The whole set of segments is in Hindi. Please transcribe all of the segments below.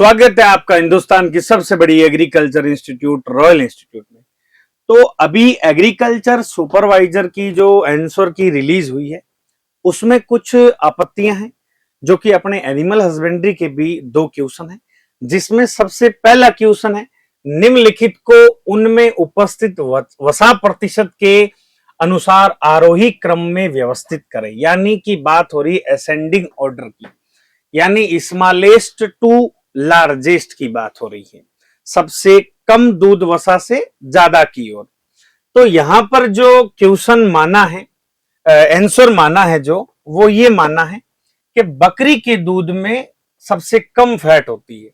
स्वागत है आपका हिंदुस्तान की सबसे बड़ी एग्रीकल्चर इंस्टीट्यूट रॉयल इंस्टीट्यूट में। तो अभी एग्रीकल्चर सुपरवाइजर की जो आंसर की रिलीज हुई है उसमें कुछ आपत्तियां हैं, जो कि अपने एनिमल हस्बेंड्री के भी दो क्वेश्चन हैं, जिसमें सबसे पहला क्वेश्चन है निम्नलिखित को उनमें उपस्थित वसा प्रतिशत के अनुसार आरोही क्रम में व्यवस्थित करें। यानी कि बात हो रही असेंडिंग ऑर्डर की, यानी स्मॉलेस्ट टू लार्जेस्ट की बात हो रही है, सबसे कम दूध वसा से ज्यादा की ओर। तो यहां पर जो क्वेश्चन माना है, आंसर माना है, जो वो ये माना है कि बकरी के दूध में सबसे कम फैट होती है।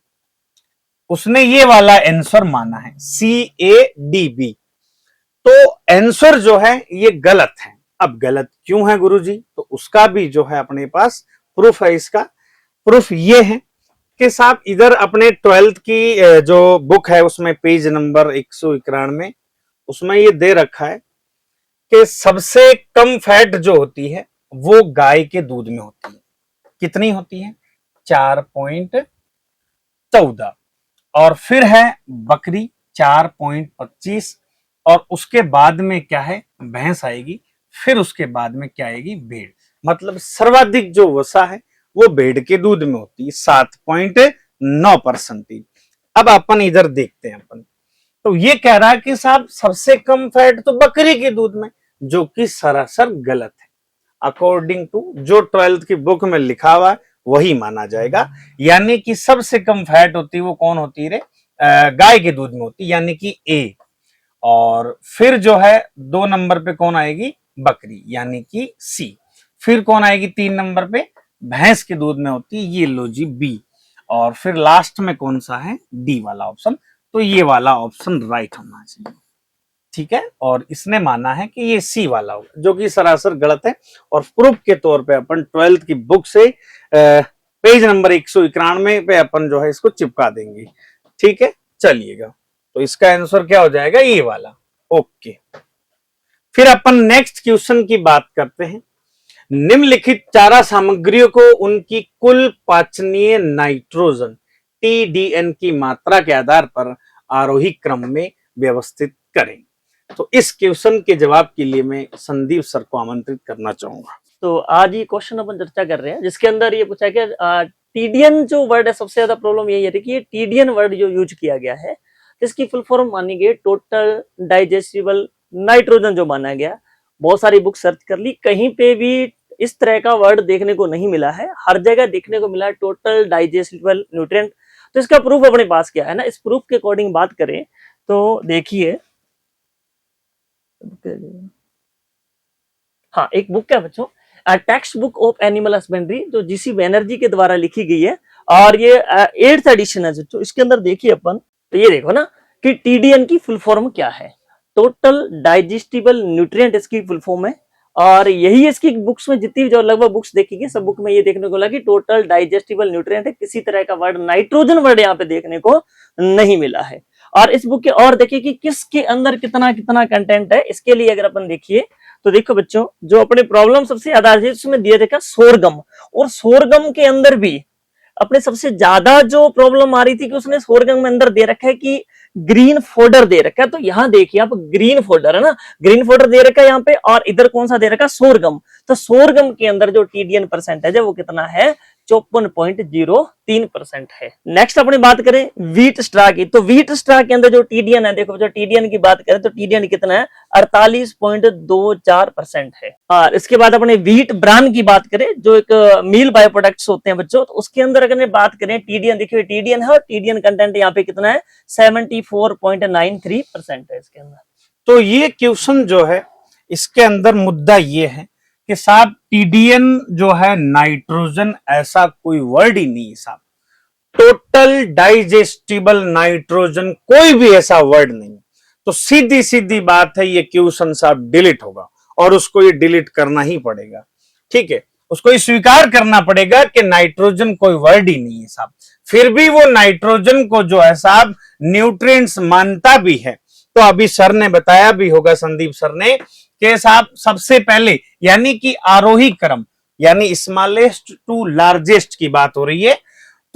उसने ये वाला आंसर माना है CADB। तो आंसर जो है ये गलत है। अब गलत क्यों है गुरुजी? तो उसका भी जो है अपने पास प्रूफ है। इसका प्रूफ ये है कि साहब इधर अपने 12th की जो बुक है उसमें पेज नंबर 191 उसमें ये दे रखा है कि सबसे कम फैट जो होती है वो गाय के दूध में होती है। कितनी होती है? 4.14। और फिर है बकरी 4.25, और उसके बाद में क्या है? भैंस आएगी। फिर उसके बाद में क्या आएगी? भेड़। मतलब सर्वाधिक जो वसा है वो भेड़ के दूध में होती है, 7.9%। अब अपन इधर देखते हैं अपन, तो ये कह रहा है कि साहब सबसे कम फैट तो बकरी के दूध में, जो कि सरासर गलत है। अकॉर्डिंग टू जो 12th की बुक में लिखा हुआ है वही माना जाएगा। यानी कि सबसे कम फैट होती है वो कौन होती है? गाय के दूध में होती, यानी कि A। और फिर जो है 2 नंबर पे कौन आएगी? बकरी, यानी कि C। फिर कौन आएगी 3 नंबर पे? भैंस के दूध में होती है, ये लो जी B। और फिर लास्ट में कौन सा है? D वाला ऑप्शन। तो ये वाला ऑप्शन राइट होना चाहिए, ठीक है। और इसने माना है कि ये C वाला होगा, जो कि सरासर गलत है। और प्रूफ के तौर पे अपन 12th की बुक से पेज नंबर 191 पे अपन जो है इसको चिपका देंगे, ठीक है। चलिएगा, तो इसका आंसर क्या हो जाएगा? ये वाला। ओके, फिर अपन नेक्स्ट क्वेश्चन की बात करते हैं। निम्नलिखित चारा सामग्रियों को उनकी कुल पाचनीय नाइट्रोजन TDN की मात्रा के आधार पर आरोही क्रम में व्यवस्थित करें। तो इस क्वेश्चन के जवाब के लिए मैं संदीप सर को आमंत्रित करना चाहूंगा। तो आज ये क्वेश्चन अपन चर्चा कर रहे हैं, जिसके अंदर ये पूछा कि TDN जो वर्ड है, सबसे ज्यादा प्रॉब्लम यही है कि ये TDN वर्ड जो यूज किया गया है, इसकी फुल फॉर्म मानी गई टोटल डाइजेस्टिबल नाइट्रोजन जो माना गया। बहुत सारी बुक सर्च कर ली, कहीं पे भी इस तरह का वर्ड देखने को नहीं मिला है। हर जगह देखने को मिला है टोटल डाइजेस्टिबल न्यूट्रिएंट। तो इसका प्रूफ अपने पास क्या है ना, इस प्रूफ के अकॉर्डिंग बात करें तो देखिए, हाँ एक बुक है बच्चों, text book of animal husbandry, जो GC बैनर्जी के द्वारा लिखी गई है, और ये 8th एडिशन है बच्चों। इसके अंदर देखिए अपन, तो ये देखो ना कि TDN की फुल फॉर्म क्या है, टोटल डाइजेस्टिबल न्यूट्रिएंट इसकी फुल फॉर्म है। और यही इसकी बुक्स में जितनी जो लगभग बुक्स देखेंगे सब बुक में ये देखने को लगा कि टोटल डाइजेस्टिबल न्यूट्रिएंट है। किसी तरह का वर्ड नाइट्रोजन वर्ड यहाँ पे देखने को नहीं मिला है। और इस बुक के और देखिए कि किसके अंदर कितना कितना कंटेंट है। इसके लिए अगर अपन देखिए तो देखो बच्चों, जो अपने प्रॉब्लम सबसे ज्यादा है उसमें दिया देखा सोरगम, और सोरगम के अंदर भी अपने सबसे ज्यादा जो प्रॉब्लम आ रही थी कि उसने सोरगम में अंदर दे रखा है कि ग्रीन फोडर दे रखा है। तो यहाँ देखिए आप, ग्रीन फोडर है ना, ग्रीन फोडर दे रखा है यहाँ पे, और इधर कौन सा दे रखा है? सोरगम। तो सोरगम के अंदर जो TDN परसेंटेज है वो कितना है? 54.03% है। नेक्स्ट अपनी बात करें व्हीट स्ट्रा की, तो व्हीट स्ट्रा के अंदर जो TDN है, देखो जो TDN की बात करें तो TDN कितना है? 48.24% है। और इसके बाद अपने व्हीट ब्रान की बात करें, जो एक मील बाय प्रोडक्ट्स होते हैं बच्चों, तो उसके अंदर अगर बात करें TDN, देखिए TDN है, और TDN कंटेंट यहाँ पे कितना है? 74.93% है इसके अंदर। तो ये क्वेश्चन जो है इसके अंदर मुद्दा ये है कि साहब TDN जो है नाइट्रोजन, ऐसा कोई वर्ड ही नहीं है साहब। टोटल डाइजेस्टिबल नाइट्रोजन कोई भी ऐसा वर्ड नहीं। तो सीधी सीधी बात है, ये क्वेश्चन साहब डिलीट होगा, और उसको ये डिलीट करना ही पड़ेगा, ठीक है। उसको ये स्वीकार करना पड़ेगा कि नाइट्रोजन कोई वर्ड ही नहीं है साहब। फिर भी वो नाइट्रोजन को जो है साहब न्यूट्रिएंट्स मानता भी है। तो अभी सर ने बताया भी होगा, संदीप सर ने, कि साहब सबसे पहले यानी कि आरोही क्रम, यानी स्मॉलेस्ट टू लार्जेस्ट की बात हो रही है।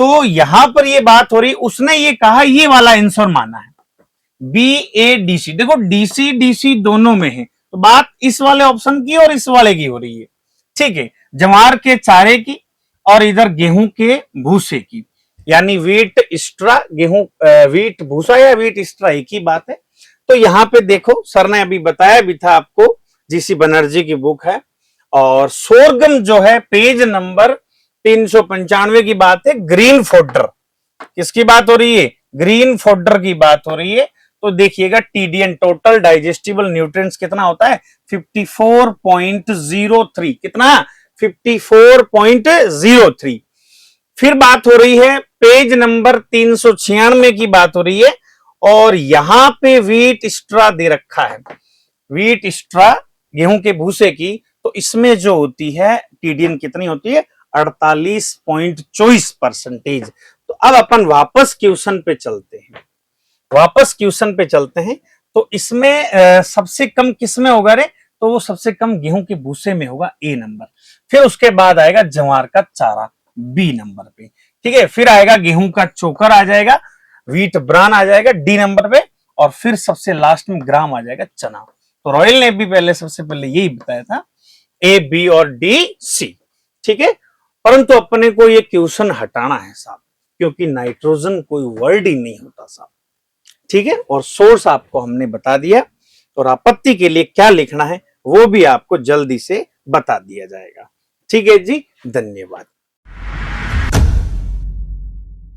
तो यहां पर ये बात हो रही, उसने ये कहा ये वाला आंसर माना है BADC। देखो DC DC दोनों में है, तो बात इस वाले ऑप्शन की और इस वाले की हो रही है, ठीक है, ज्वार के चारे की और इधर गेहूं के भूसे की, यानी वीट स्ट्रा, गेहूं वीट भूसा या वीट स्ट्रा एक ही बात है। तो यहां पे देखो सर ने अभी बताया भी था आपको, जीसी बनर्जी की बुक है, और सोरगम जो है पेज नंबर 395 की बात है, ग्रीन फोडर, किसकी बात हो रही है, ग्रीन फोडर की बात हो रही है। तो देखिएगा TDN टोटल डाइजेस्टिबल न्यूट्रिएंट्स कितना होता है 54.03, कितना 54.03। फिर बात हो रही है पेज नंबर 396 की बात हो रही है, और यहां पे वीट स्ट्रा दे रखा है, वीट स्ट्रा गेहूं के भूसे की, तो इसमें जो होती है TDN कितनी होती है 48.24%। तो अब अपन वापस क्वेश्चन पे चलते हैं, तो इसमें सबसे कम किसमें होगा रे, तो वो सबसे कम गेहूं के भूसे में होगा A नंबर, फिर उसके बाद आएगा ज्वार का चारा B नंबर पे, ठीक है, फिर आएगा गेहूं का चोकर आ जाएगा, व्हीट ब्रान आ जाएगा D नंबर पे, और फिर सबसे लास्ट में ग्राम आ जाएगा चना। तो रॉयल ने भी पहले सबसे पहले यही बताया था A B और D C, ठीक है। परंतु अपने को ये क्वेश्चन हटाना है साहब, क्योंकि नाइट्रोजन कोई वर्ड ही नहीं होता साहब, ठीक है, और सोर्स आपको हमने बता दिया, और आपत्ति के लिए क्या लिखना है वो भी आपको जल्दी से बता दिया जाएगा, ठीक है जी, धन्यवाद।